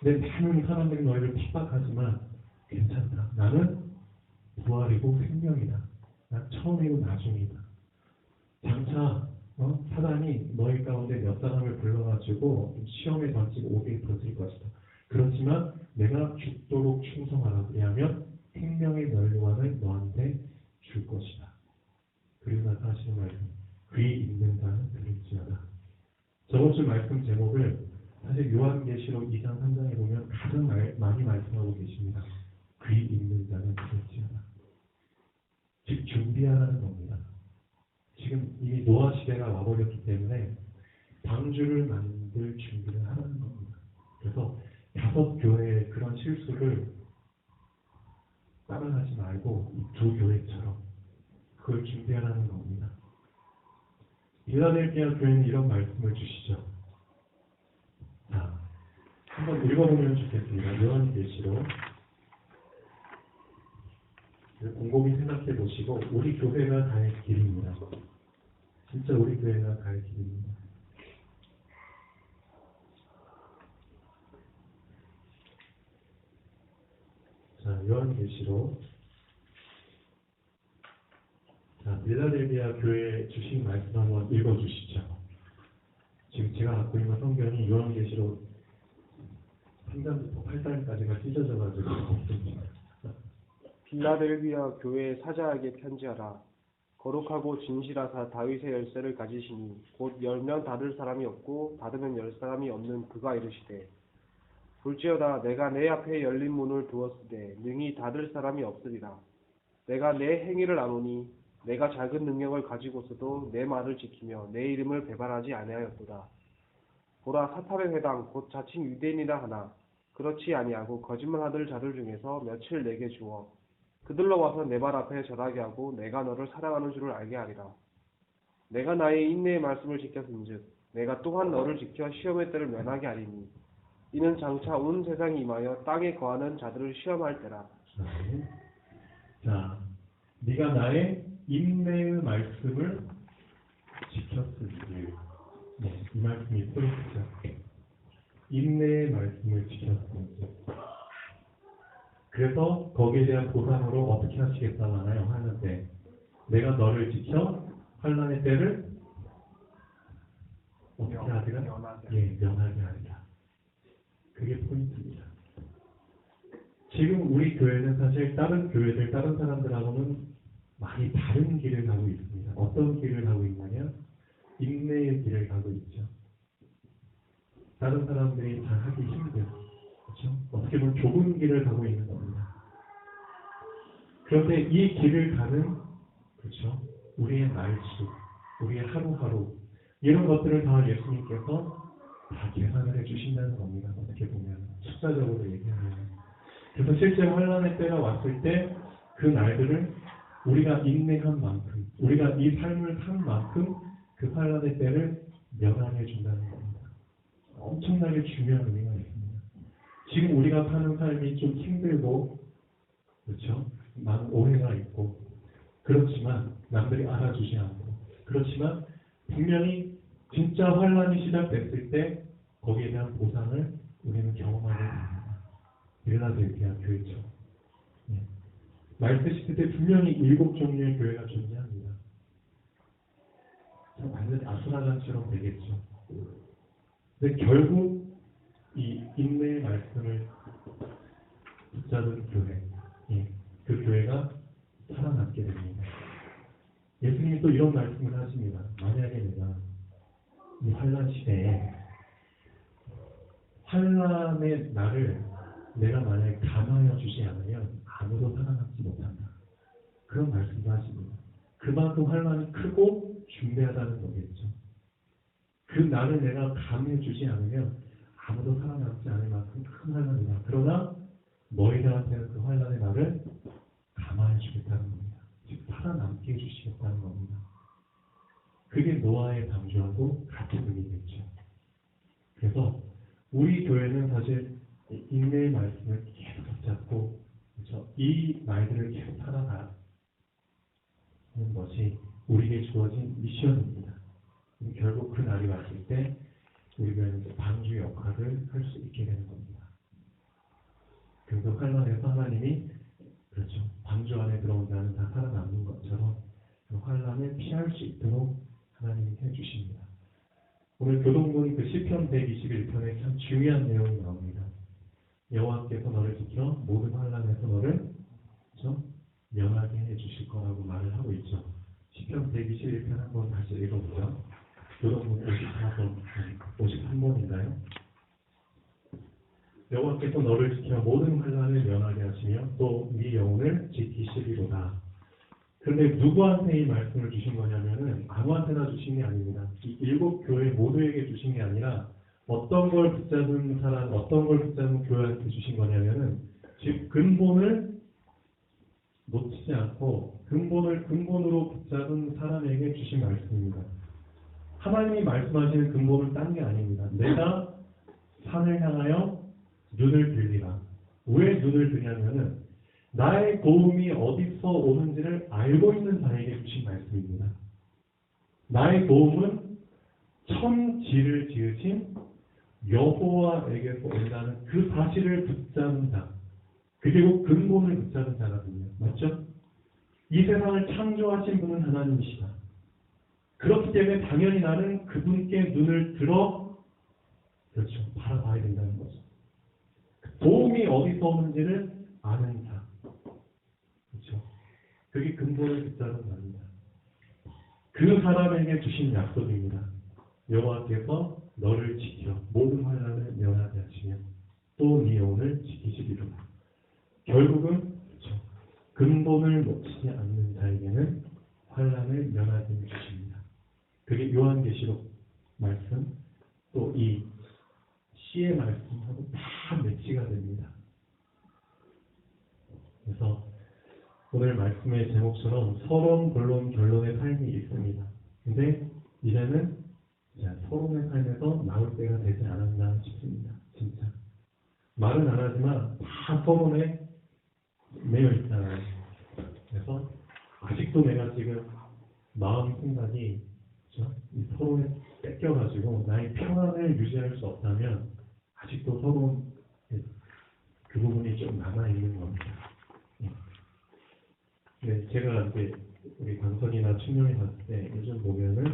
내 많은 사람들이 너희를 핍박하지만 괜찮다. 나는 부활이고 생명이다. 난 처음이고 나중이다. 장차 사단이 너희 가운데 몇 사람을 불러가지고 시험에 던지고 오게 던질 것이다. 그렇지만 내가 죽도록 충성하라. 그리하면 생명의 멸류관을 너한테 줄 것이다. 그리고 나서 하시는 말씀, 귀 있는 자는 들을지어다. 저번 주 말씀 제목을 사실 요한계시록 2장 3장에 보면 가장 많이 말씀하고 계십니다. 귀 있는 자는 들을지어다. 즉 준비하라는 겁니다. 지금 이미 노아 시대가 와버렸기 때문에 방주를 만들 준비를 하라는 겁니다. 그래서 다섯 교회의 그런 실수를 따라가지 말고 이 두 교회처럼 그걸 준비하라는 겁니다. 빌라델피아 교회는 이런 말씀을 주시죠. 자, 한번 읽어보면 좋겠습니다. 요한계시록 곰곰이 생각해 보시고 우리 교회가 갈 길입니다. 진짜 우리 교회가 갈 길입니다. 자, 요한계시록. 자, 빌라델비아 교회 주신 말씀 한번 읽어주시죠. 지금 제가 갖고 있는 성경이 요한계시록 3장부터 8장까지가 찢어져가지고 없습니다. 빌라델비아 교회의 사자에게 편지하라. 거룩하고 진실하사 다윗의 열쇠를 가지시니 곧 열면 닫을 사람이 없고 닫으면 열 사람이 없는 그가 이르시되 볼지어다 내가 내 앞에 열린 문을 두었으되 능히 닫을 사람이 없으리라. 내가 내 행위를 아노니 내가 작은 능력을 가지고서도 내 말을 지키며 내 이름을 배반하지 아니하였도다. 보라 사탄의 회당 곧 자칭 유대인이라 하나 그렇지 아니하고 거짓말하는 자들 중에서 며칠 내게 주어 그들로 와서 내 발 앞에 절하게 하고 내가 너를 사랑하는 줄을 알게 하리라. 내가 나의 인내의 말씀을 지켰은즉 내가 또한 너를 지켜 시험의 때를 면하게 하리니 이는 장차 온 세상이 임하여 땅에 거하는 자들을 시험할 때라. 자, 네가 나의 인내의 말씀을 지켰으니 이 말씀이 포인트죠. 인내의 말씀을 지켰으니 그래서 거기에 대한 보상으로 어떻게 하시겠다고 하나요? 하는 때 내가 너를 지켜 환난의 때를 어떻게 하리라? 면하게 하리라. 그게 포인트입니다. 지금 우리 교회는 사실 다른 교회들, 다른 사람들하고는 많이 다른 길을 가고 있습니다. 어떤 길을 가고 있냐면 인내의 길을 가고 있죠. 다른 사람들이 잘 하기 힘든, 그렇죠? 어떻게 보면 좁은 길을 가고 있는 겁니다. 그런데 이 길을 가는, 그렇죠? 우리의 말수, 우리의 하루하루 이런 것들을 다 예수님께서 다 계산을 해주신다는 겁니다. 어떻게 보면 숫자적으로 얘기하면. 그래서 실제 환난의 때가 왔을 때 그 날들을 우리가 인내한 만큼, 우리가 이 삶을 산 만큼 그 환난의 때를 면하게 해준다는 겁니다. 엄청나게 중요한 의미가 있습니다. 지금 우리가 사는 삶이 좀 힘들고, 그렇죠? 많은 오해가 있고, 그렇지만 남들이 알아주지 않고, 그렇지만 분명히 진짜 환난이 시작됐을 때 거기에 대한 보상을 우리는 경험하게 됩니다. 빌라델피아 교회죠. 말세 시대 때 분명히 7종류의 교회가 존재합니다. 완전히 아수라장처럼 되겠죠. 근데 결국 이 인내의 말씀을 붙잡은 교회, 그 교회가 살아남게 됩니다. 예수님이 또 이런 말씀을 하십니다. 만약에 내가 이 환난 시대에 환난의 날을 내가 만약에 감하여 주지 않으면 아무도 살아남지 못한다. 그런 말씀도 하십니다. 그만큼 환난이 크고 중대하다는 거겠죠. 그 날을 내가 감해 주지 않으면 아무도 살아남지 않을 만큼 큰 환난이다. 그러나 너희들한테는 그 환난의 날을 감하여 주겠다는 겁니다. 즉 살아남게 해주시겠다는 겁니다. 그게 노아의 방주하고 같은 의미겠죠. 그래서 우리 교회는 사실 인내의 말씀을 계속 붙잡고, 그렇죠? 이 말들을 계속 살아가는 것이 우리에게 주어진 미션입니다. 결국 그 날이 왔을 때 우리 교회는 방주 역할을 할 수 있게 되는 겁니다. 그래서 환난에서 하나님이, 그렇죠, 방주 안에 들어온 다 살아남는 것처럼 그 환란을 피할 수 있도록 하나님이 해주십니다. 오늘 교동문 그 시편 121편에 참 중요한 내용이 나옵니다. 여호와께서 너를 지켜 모든 환란에서 너를 면하게 해주실 거라고 말을 하고 있죠. 시편 121편 한번 다시 읽어보죠. 교동문 53번인가요? 여호와께서 너를 지켜 모든 환난을 면하게 하시며 또 네 영혼을 지키시리로다. 그런데 누구한테 이 말씀을 주신 거냐면은 아무한테나 주신 게 아닙니다. 이 7 교회 모두에게 주신 게 아니라 어떤 걸 붙잡은 사람, 어떤 걸 붙잡은 교회한테 주신 거냐면은 즉 근본을 놓치지 않고 근본으로 붙잡은 사람에게 주신 말씀입니다. 하나님이 말씀하시는 근본은 딴 게 아닙니다. 내가 산을 향하여 눈을 들리라. 왜 눈을 드냐면은 나의 도움이 어디서 오는지를 알고 있는 자에게 주신 말씀입니다. 나의 도움은 천지를 지으신 여호와에게서 온다는 그 사실을 붙잡은 자, 그리고 근본을 붙잡은 자거든요. 맞죠? 이 세상을 창조하신 분은 하나님이시다. 그렇기 때문에 당연히 나는 그분께 눈을 들어 바라봐야 된다는 거죠. 도움이 어디서 오는지를 아는 자. 그렇죠? 그게 근본을 붙잡은 자입니다. 그 사람에게 주신 약속입니다. 여호와께서 너를 지켜 모든 환난을 면하게 하시며 또 네 영혼을 지키시리로다. 결국은 근본을 놓치지 않는 자에게는 환난을 면하게 해주십니다. 그게 요한계시록 말씀 또 이 시의 말씀하고 다 매치가 됩니다. 그래서 오늘 말씀의 제목처럼 서론, 본론, 결론의 삶이 있습니다. 근데 이제는 서론의 삶에서 나올 때가 되지 않았나 싶습니다. 진짜. 말은 안 하지만 다 서론에 매여 있잖아요. 그래서 아직도 내가 지금 마음 생각이 이 서론에 뺏겨가지고 나의 평안을 유지할 수 없다면 아직도 서론 그 부분이 좀 남아있는 겁니다. 네, 제가 이제 우리 강선이나 충명이 봤을 때 요즘 보면은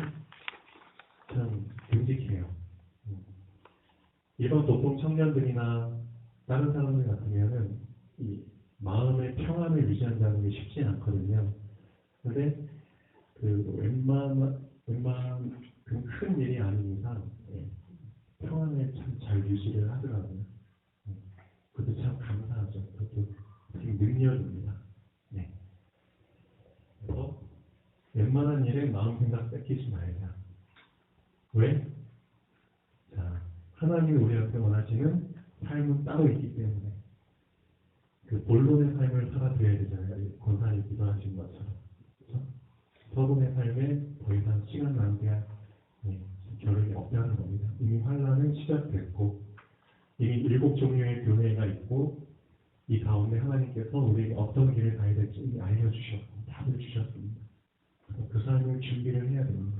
참 듬직해요. 일반 도통 청년들이나 다른 사람들 같으면은 이 마음의 평안을 유지한다는 게 쉽지 않거든요. 근데 그 웬만한 큰 일이 아닌 이상 평안을 참 잘 유지를 하더라고요. 그것도 참 감사하죠. 그것도 되게 능력입니다. 네. 그래서 웬만한 일에 마음 생각 뺏기지 말자. 왜? 자, 하나님이 우리한테 원하시는 삶은 따로 있기 때문에 그 본론의 삶을 살아드려야 되잖아요. 권사님 기도하신 것처럼. 그렇죠? 서론의 삶에 더 이상 시간 낭비할 겨를이 없다는 겁니다. 이미 환란은 시작됐고 이미 7 종류의 교회가 있고 이 가운데 하나님께서 우리에게 어떤 길을 가야 될지 이미 알려주셨고 답을 주셨습니다. 그 삶을 준비를 해야 됩니다.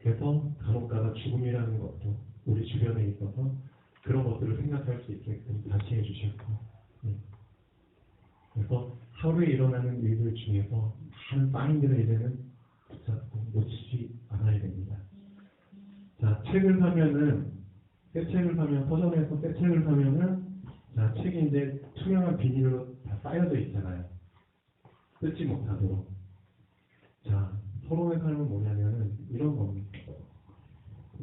그래서 간혹가다 죽음이라는 것도 우리 주변에 있어서 그런 것들을 생각할 수 있게끔 다시 해주셨고 그래서 하루에 일어나는 일들 중에서 한 파인들을 이제는 붙잡고 놓치지 않아야 됩니다. 자, 책을 사면은 새 책을 사면 서점에서 새 책을 사면은 자, 책이 이제 투명한 비닐로 다 쌓여져 있잖아요. 뜯지 못하도록. 자, 서론의 삶은 뭐냐면은 이런 겁니다.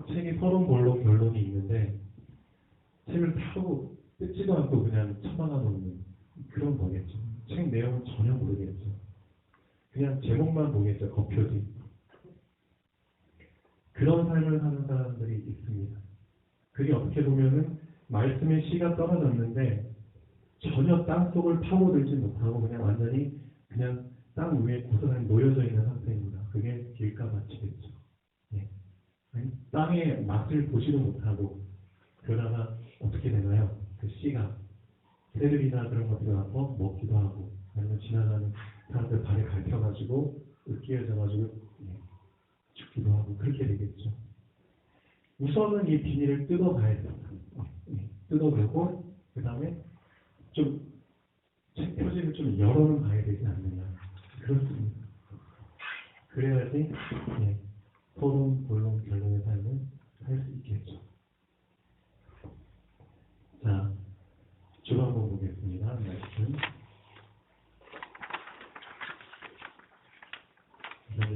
책이 서론, 본론, 결론이 있는데 책을 타고 뜯지도 않고 그냥 처박아 놓는 그런 거겠죠. 책 내용은 전혀 모르겠죠. 그냥 제목만 보겠죠. 겉표지. 그런 삶을 사는 사람들이 있습니다. 그게 어떻게 보면은 말씀의 씨가 떨어졌는데 전혀 땅 속을 파고들지 못하고 그냥 완전히 그냥 땅 위에 고스란히 놓여져 있는 상태입니다. 그게 길가마치겠죠. 네. 땅의 맛을 보지도 못하고 그러다가 어떻게 되나요? 그 씨가 새들이나 그런 것들이 와서 먹기도 하고 아니면 지나가는 사람들 발에 밟혀가지고 으깨어져가지고 죽기도 하고 그렇게 되겠죠. 우선은 이 비닐을 뜯어봐야 됩니다. 뜯어보고 그 다음에 좀 책 표지를 좀 열어는 봐야 되지 않느냐. 그렇습니다. 그래야지 예, 토론, 본론, 결론의 삶을 할 수 있겠죠. 자, 쭉 한번 보겠습니다. 말씀.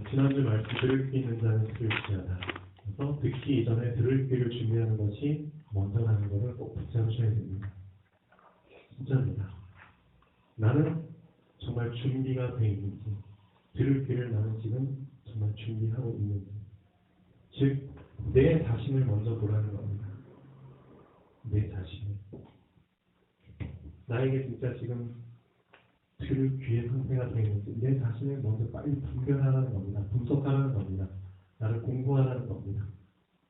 지난주 말씀 들을 귀 있는 자는 들을지어다. 그래서 듣기 이전에 들을 귀를 준비하는 것이 먼저라는 것을 꼭 붙잡으셔야 됩니다. 진짜입니다. 나는 정말 준비가 되어 있는지, 들을 귀를 나는 지금 정말 준비하고 있는지, 즉 내 자신을 먼저 보라는 겁니다. 내 자신을. 나에게 진짜 지금 들을 귀의 상태가 되어 있는지 내 자신을 먼저 빨리 분별하라는 겁니다. 분석하라는 겁니다. 나를 공부하라는 겁니다.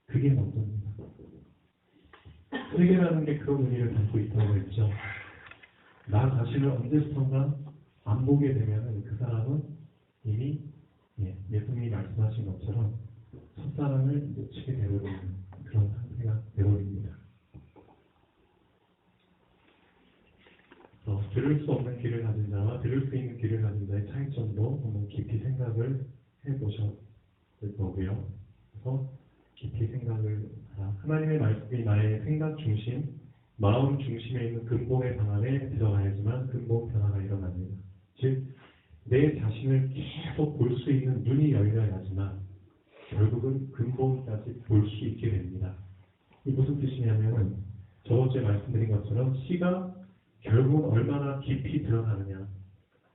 그게 먼저입니다. 세계라는 게 그런 의미를 담고 있다고 했죠. 나 자신을 언제부턴가 안 보게 되면은 그 사람은 이미 예수님이 말씀하신 것처럼 첫사랑을 놓치게 되어버리는 그런 상태가 되어버립니다. 들을 수 없는 귀를 가진 자와 들을 수 있는 귀를 가진 자의 차이점도 한번 깊이 생각을 해보셔야 될 거고요. 그래서 깊이 생각을 하나님의 말씀이 나의 생각 중심, 마음 중심에 있는 근본의 방 안에 들어가야지만 근본 변화가 일어납니다. 즉, 내 자신을 계속 볼 수 있는 눈이 열려야지만 결국은 근본까지 볼 수 있게 됩니다. 이 무슨 뜻이냐면은 저번주에 말씀드린 것처럼 시가 결국은 얼마나 깊이 들어가느냐,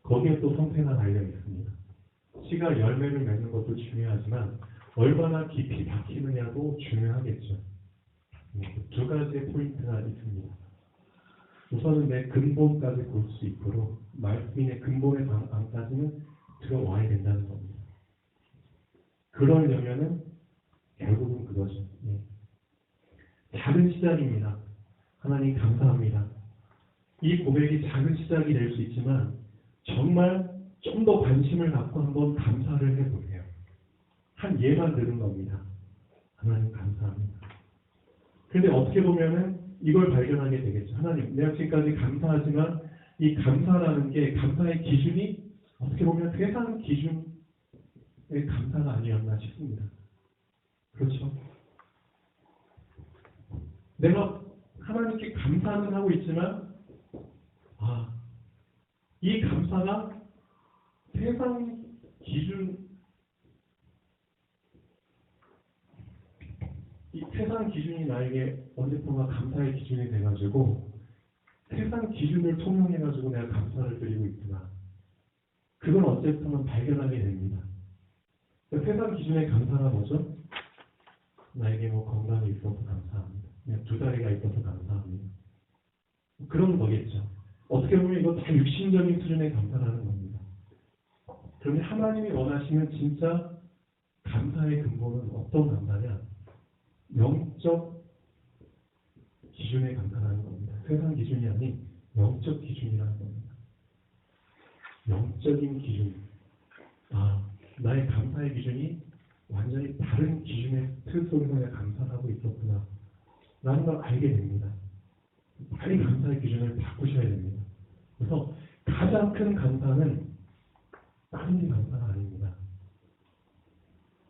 거기에 또 성패가 달려 있습니다. 씨가 열매를 맺는 것도 중요하지만 얼마나 깊이 박히느냐도 중요하겠죠. 두 가지의 포인트가 있습니다. 우선은 내 근본까지 볼 수 있도록 말씀이 내 근본의 안까지는 들어와야 된다는 겁니다. 그러려면은 결국은 그것이 작은 시작입니다. 하나님 감사합니다. 이 고백이 작은 시작이 될 수 있지만 정말 좀 더 관심을 갖고 한번 감사를 해보세요. 한 예만 드는 겁니다. 하나님 감사합니다. 그런데 어떻게 보면은 이걸 발견하게 되겠죠. 하나님, 내가 지금까지 감사하지만 이 감사라는 게 감사의 기준이 어떻게 보면 세상 기준의 감사가 아니었나 싶습니다. 그렇죠? 내가 하나님께 감사는 하고 있지만 이 감사가 세상 기준, 이 세상 기준이 나에게 언제부턴가 감사의 기준이 돼가지고 세상 기준을 통용해가지고 내가 감사를 드리고 있구나. 그걸 언제부턴가 발견하게 됩니다. 그러니까 세상 기준의 감사가 뭐죠? 나에게 뭐 건강이 있어서 감사합니다. 그냥 두 다리가 있어서 감사합니다. 그런 거겠죠. 어떻게 보면 이건 다 육신적인 수준의 감사라는 겁니다. 그런데 하나님이 원하시는 진짜 감사의 근본은 어떤 감사냐? 영적 기준의 감사라는 겁니다. 세상 기준이 아닌 영적 기준이라는 겁니다. 영적인 기준. 나의 감사의 기준이 완전히 다른 기준의 틀 속에서 내가 감사를 하고 있었구나. 라는 걸 알게 됩니다. 빨리 감사의 기준을 바꾸셔야 됩니다. 그래서 가장 큰 감사는 다른 게 감사가 아닙니다.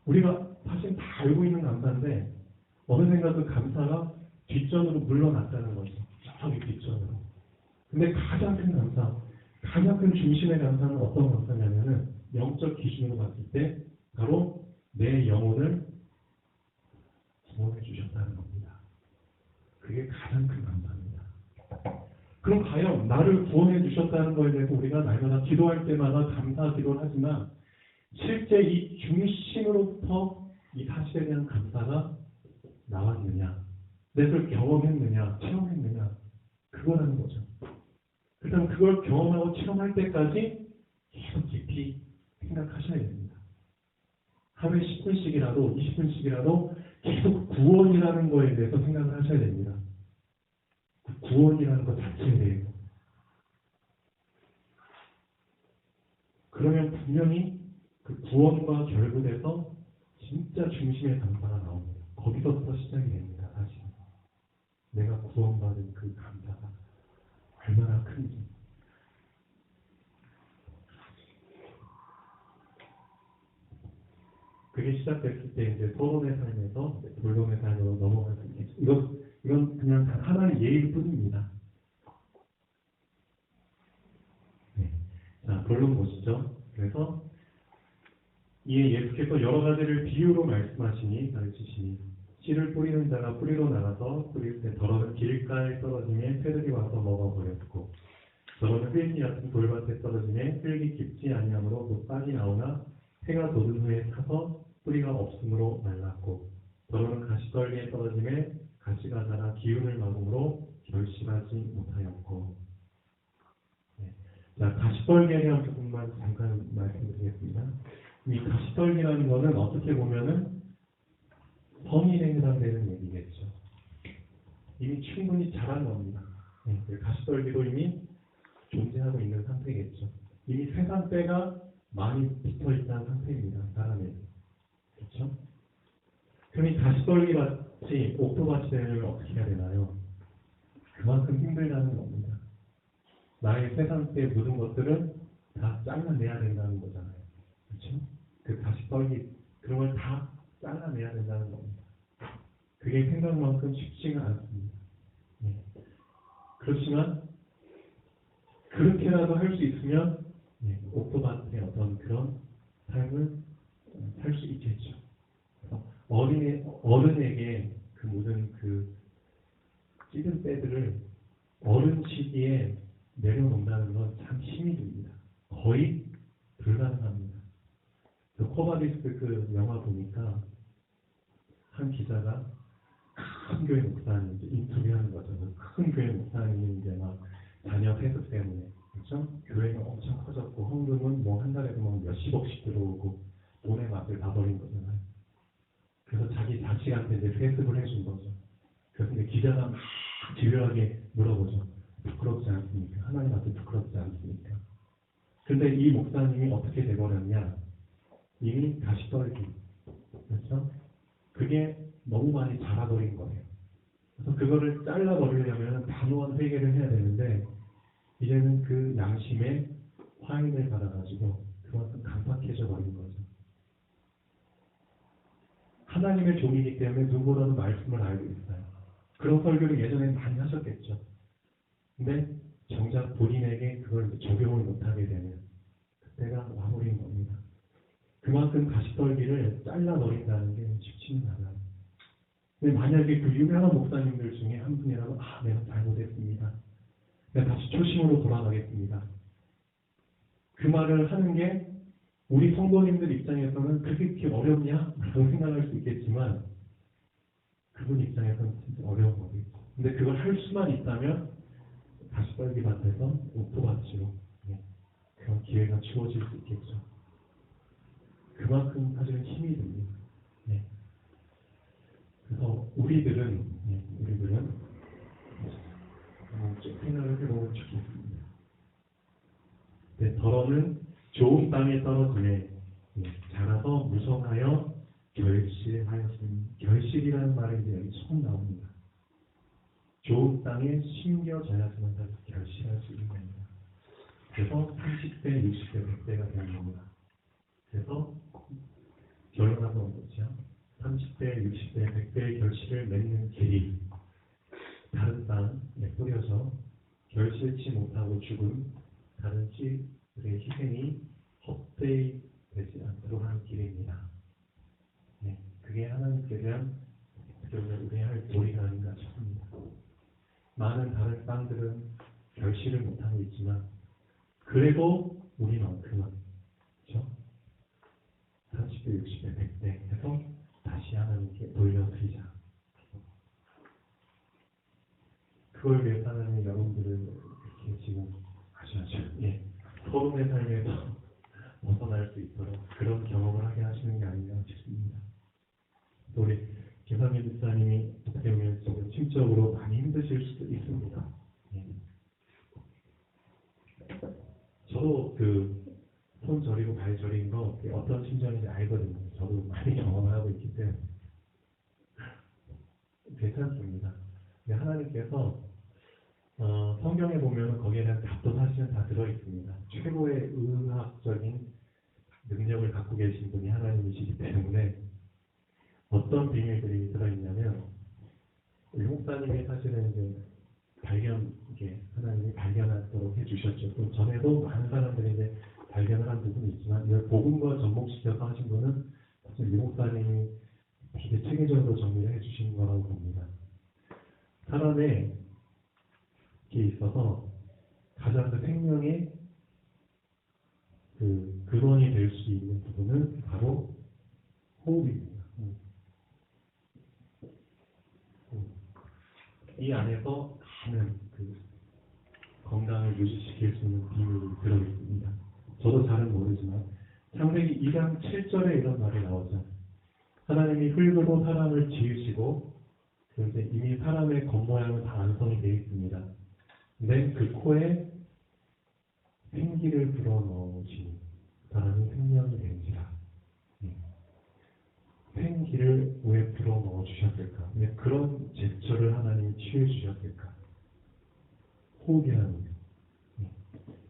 우리가 사실 다 알고 있는 감사인데 어느샌가 그 감사가 뒷전으로 물러났다는 거죠. 저기 뒷전으로. 근데 가장 큰 감사, 가장 큰 중심의 감사는 어떤 감사냐면은 영적 기준으로 봤을 때 바로 내 영혼을 구원해 주셨다는 겁니다. 그게 가장 큰 감사입니다. 그럼 과연 나를 구원해 주셨다는 것에 대해서 우리가 날마다 기도할 때마다 감사 기도를 하지만 실제 이 중심으로부터 이 사실에 대한 감사가 나왔느냐, 내가 그걸 경험했느냐, 체험했느냐, 그거라는 거죠. 일단 그걸 경험하고 체험할 때까지 계속 깊이 생각하셔야 됩니다. 하루에 10분씩이라도 20분씩이라도 계속 구원이라는 거에 대해서 생각을 하셔야 됩니다. 그 구원이라는 것 자체에 대해서. 그러면 분명히 그 구원과 결부돼서 진짜 중심의 감사가 나옵니다. 거기서부터 시작이 됩니다. 사실 내가 구원받은 그 감사가 얼마나 큰지. 그게 시작됐을 때 이제 토론의 삶에서 본론의 삶으로 넘어갈 수 있겠죠. 이건 그냥 단 하나의 예일 뿐입니다. 네. 자, 본론 보시죠. 그래서 이에 예수께서 여러 가지를 비유로 말씀하시니 가르치시니 씨를 뿌리는 자가 뿌리로 나가서 뿌릴 때 더러는 길가에 떨어지며 새들이 와서 먹어버렸고 더러는 흙이 같은 돌밭에 떨어지며 흙이 깊지 아니하므로 곧 싹이 나오나 해가 돋은 후에 타서 뿌리가 없으므로 말랐고 더러는 가시떨기에 떨어지며 가시가 자라 기운을 막음으로 결실하지 못하였고. 네. 자, 가시떨기에 대한 조금만 잠깐 말씀드리겠습니다. 이 가시떨기라는 것은 어떻게 보면은 성인에 해당되는 얘기겠죠. 이미 충분히 자란 겁니다. 네, 가시떨기도 이미 존재하고 있는 상태겠죠. 이미 세상때가 많이 붙어있다는 상태입니다. 사람에게. 그렇죠? 그럼 이 가시떨기같이 옥토밭이 되려면 어떻게 해야 되나요? 그만큼 힘들다는 겁니다. 나의 세상때 모든 것들은 다 잘라내야 된다는 거잖아요. 그렇죠? 그 가시떨기 그런 걸 다 잘라내야 된다는 겁니다. 그게 생각만큼 쉽지가 않습니다. 네. 그렇지만 그렇게라도 할 수 있으면 옥토밭의 어떤 그런 삶을 살 수 있겠죠. 어른에게 그 모든 그 찌든 때들을 어른 시기에 내려놓는다는 건 참 힘이 듭니다. 거의 불가능합니다. 그 코바디스 그 영화 보니까 한 기자가 큰 교회 목사님 인터뷰하는 거죠. 큰 교회 목사님이 이제 막 자녀 회수 때문에 그렇죠? 교회가 엄청 커졌고 헌금은 뭐 한 달에도 뭐 몇십억씩 들어오고 돈의 맛을 다 버린 거잖아요. 그래서 자기 자식한테 이제 회습을 해준 거죠. 그래서 이제 기자가 막 집요하게 물어보죠. 부끄럽지 않습니까? 하나님한테 부끄럽지 않습니까? 근데 이 목사님이 어떻게 돼버렸냐? 이미 가시떨기, 그렇죠? 그게 너무 많이 자라버린 거예요. 그래서 그거를 잘라버리려면 단호한 회개를 해야 되는데 이제는 그 양심에 화인을 받아가지고 그만큼 강팍해져 버린 거죠. 하나님의 종이기 때문에 누구보다도 말씀을 알고 있어요. 그런 설교를 예전에 많이 하셨겠죠. 근데 정작 본인에게 그걸 적용을 못하게 되는 그때가 와버린 겁니다. 그만큼 가시떨기를 잘라버린다는 게 쉽지는 않아요. 근데 만약에 그 유명한 목사님들 중에 한 분이라면 내가 잘못했습니다. 내가 다시 초심으로 돌아가겠습니다. 그 말을 하는 게 우리 성도님들 입장에서는 그게 그렇게 어렵냐? 라고 생각할 수 있겠지만 그분 입장에서는 진짜 어려운 거겠죠. 근데 그걸 할 수만 있다면 가시떨기 밭에서 옥토밭으로 그런 기회가 주어질 수 있겠죠. 그만큼 사실은 힘이 듭니다. 네. 그래서 우리들은 좀 생각을 해보면 좋겠습니다. 네, 더러는 좋은 땅에 떨어지네 자라서 무성하여 결실하였으니 결실이라는 말이 이제 여기 처음 나옵니다. 좋은 땅에 심겨져야지만 다시 결실할 수 있는 겁니다. 그래서 30대, 60대, 100대가 되는 겁니다. 그래서 결론 한번 보죠. 30대, 60대, 100대의 결실을 맺는 길이 다른 땅에 뿌려서 결실치 못하고 죽은 다른 씨들의 희생이 헛되이 되지 않도록 하는 길입니다. 네, 그게 하나님께 대한 우리가 할 도리가 아닌가 싶습니다. 많은 다른 땅들은 결실을 못하고 있지만 그래도 우리만큼은 그렇죠? 30대, 60대, 100대 해서 다시 하나님께 돌려드리자. 그걸 위해서 하나님이 여러분들을 이렇게 지금 아주 서론의 삶에서 벗어날 수 있도록 그런 경험을 하게 하시는 게 아닌가 싶습니다. 또 우리 김상민 목사님이 어떻게 보면 지금 심적으로 많이 힘드실 수도 있습니다. 저도 손 저리고 발 저린 거 어떤 심정인지 알거든요. 저도 많이 경험을 하고 있기 때문에 괜찮습니다. 근데 하나님께서 성경에 보면 거기에 대한 답도 사실은 다 들어있습니다. 최고의 의학적인 능력을 갖고 계신 분이 하나님이시기 때문에 어떤 비밀들이 들어있냐면 우리 목사님이 사실은 이제 이게 하나님이 발견하도록 해주셨죠. 또 전에도 많은 사람들이 이제 발견을 한 부분이 있지만 이걸 복음과 접목시켜서 하신 분은 사실 이 목사님이 되게 체계적으로 정리를 해주신 거라고 봅니다. 사람의 게 있어서 가장 그 생명의 그 근원이 될 수 있는 부분은 바로 호흡입니다. 이 안에서 많은 그 건강을 유지시킬 수 있는 비밀이 들어있습니다. 저도 잘은 모르지만 창세기 2장 7절에 이런 말이 나오죠. 하나님이 흙으로 사람을 지으시고 그런데 이미 사람의 겉모양은 다 완성이 되어 있습니다. 근데 그 코에 생기를 불어넣으시니 사람이 생명이 된지라. 생기를 왜 불어넣어 주셨을까? 왜 그런 제스처를 하나님이 취해 주셨을까? 호흡이라는 게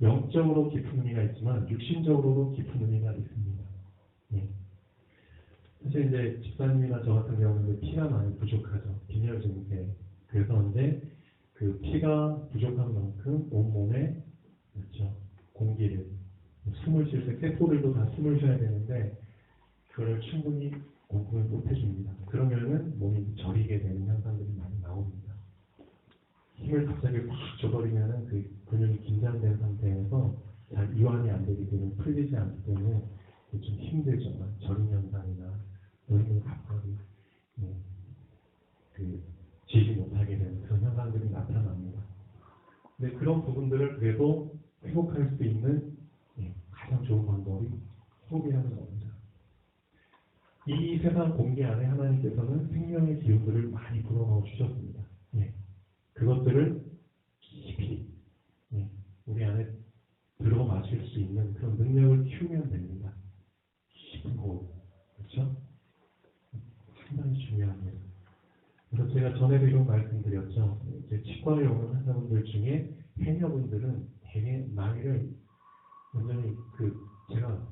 영적으로 깊은 의미가 있지만 육신적으로도 깊은 의미가 있습니다. 사실 이제 집사님이나 저 같은 경우는 피가 많이 부족하죠. 빈혈 증세. 그래서 이제 그 피가 부족한 만큼 온몸에 그렇죠. 공기를 숨을 쉴 때 세포들도 다 숨을 쉬어야 되는데 그걸 충분히 공급을 못 해줍니다. 그러면은 몸이 저리게 되는 현상들이 많이 나옵니다. 힘을 갑자기 확 줘버리면은 그 근육이 긴장된 상태에서 잘 이완이 안 되기 때문에 풀리지 않기 때문에 좀 힘들죠. 저림 현상이나 몸이 갑자기 지지 못하게 되는 그런 현상들이 나타납니다. 근데 그런 부분들을 그래도 회복할 수 있는 가장 좋은 방법이 호흡이라는 겁니다. 이 세상 공기 안에 하나님께서는 생명의 기운들을 많이 불어넣어 주셨습니다. 그것들을 깊이 우리 안에 들어 마실 수 있는 그런 능력을 키우면 됩니다. 깊은 호흡, 그렇죠? 상당히 중요합니다. 그래서 제가 전에도 이런 말씀드렸죠. 이제 치과에 오는 환자분들 중에 해녀분들은 되게 나이를 완전히 제가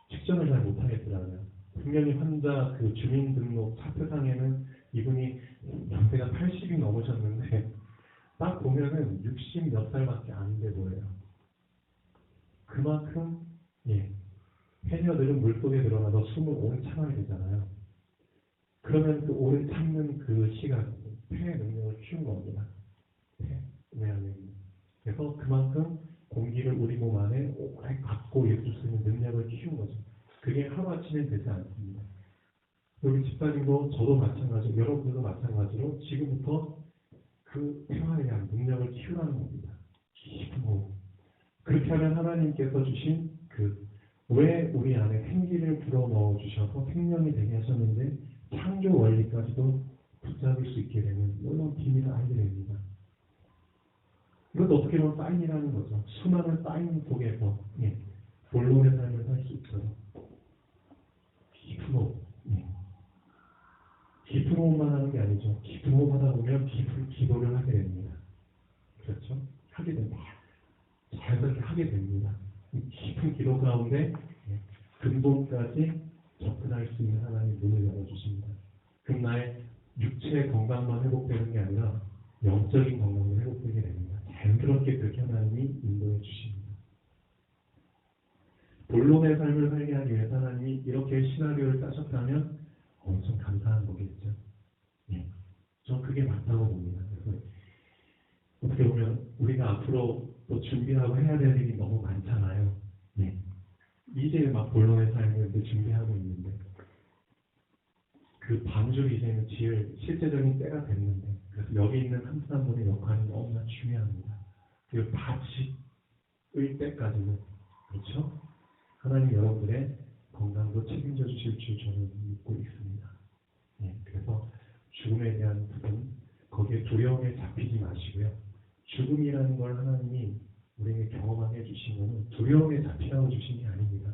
측정을 잘 못하겠더라고요. 분명히 환자 그 주민등록 차트상에는 이분이 연세가 80이 넘으셨는데 딱 보면은 60 몇 살밖에 안 돼 보여요. 그만큼 해녀들은 물속에 들어가서 숨을 오래 참아야 되잖아요. 그러면 그 오래 참는 그 시간, 폐의 능력을 키운 겁니다. 왜냐하면 그래서 그만큼 공기를 우리 몸 안에 오래 갖고 있을 수 있는 능력을 키운 거죠. 그게 하루아침에 되지 않습니다. 우리 집사님도 저도 마찬가지로 여러분들도 마찬가지로 지금부터 그 평화에 대한 능력을 키우라는 겁니다. 그렇게 하면 하나님께서 주신 왜 우리 안에 생기를 불어넣어 주셔서 생명이 되게 하셨는데 창조 원리까지도 붙잡을 수 있게 되는 이런 비밀을 알게 됩니다. 이것도 어떻게 보면 사인이라는 거죠. 수많은 사인 속에서 본론의 삶을 살 수 있어요. 깊은 호흡. 깊은 호흡만 하는 게 아니죠. 깊은 호흡 하다 보면 깊은 기도를 하게 됩니다. 그렇죠? 하게 됩니다. 자연스럽게 하게 됩니다. 이 깊은 기도 가운데 근본까지 접근할 수 있는 하나님 문을 열어주십니다. 그럼 나의 육체의 건강만 회복되는 게 아니라 영적인 건강도 회복되게 됩니다. 자연스럽게 그렇게 하나님이 인도해 주십니다. 본론의 삶을 살게 하기 위해서 하나님이 이렇게 시나리오를 짜셨다면 엄청 감사한 거겠죠. 전 그게 맞다고 봅니다. 그래서 어떻게 보면 우리가 앞으로 또 준비하고 해야 될 일이 너무 많잖아요. 이제 막 본론의 삶을 준비하고 있는데 그 반주를 이제는 지을 실제적인 때가 됐는데 그래서 여기 있는 한 사람분의 역할이 너무나 중요합니다. 그리고 다 지을 때까지는 그렇죠? 하나님 여러분의 건강도 책임져 주실 줄 저는 믿고 있습니다. 그래서 죽음에 대한 부분 거기에 두려움에 잡히지 마시고요. 죽음이라는 걸 하나님이 우리에게 경험하게 해주신 것은 두려움에 잡히라고 주신 게 아닙니다.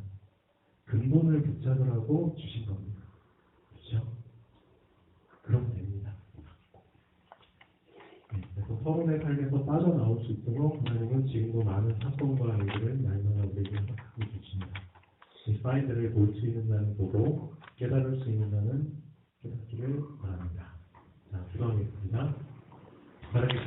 근본을 붙잡으라고 주신 겁니다. 그렇죠? 그러면 됩니다. 그래서 서론의 삶에서 빠져나올 수 있도록 하나님은 지금도 많은 사건과 일들을 날마다 우리에게 허락하고 계십니다. 사이드를 볼 수 있는 자는 보고 깨달을 수 있는 자는 깨닫기를 바랍니다. 자, 기도하겠습니다. 하나님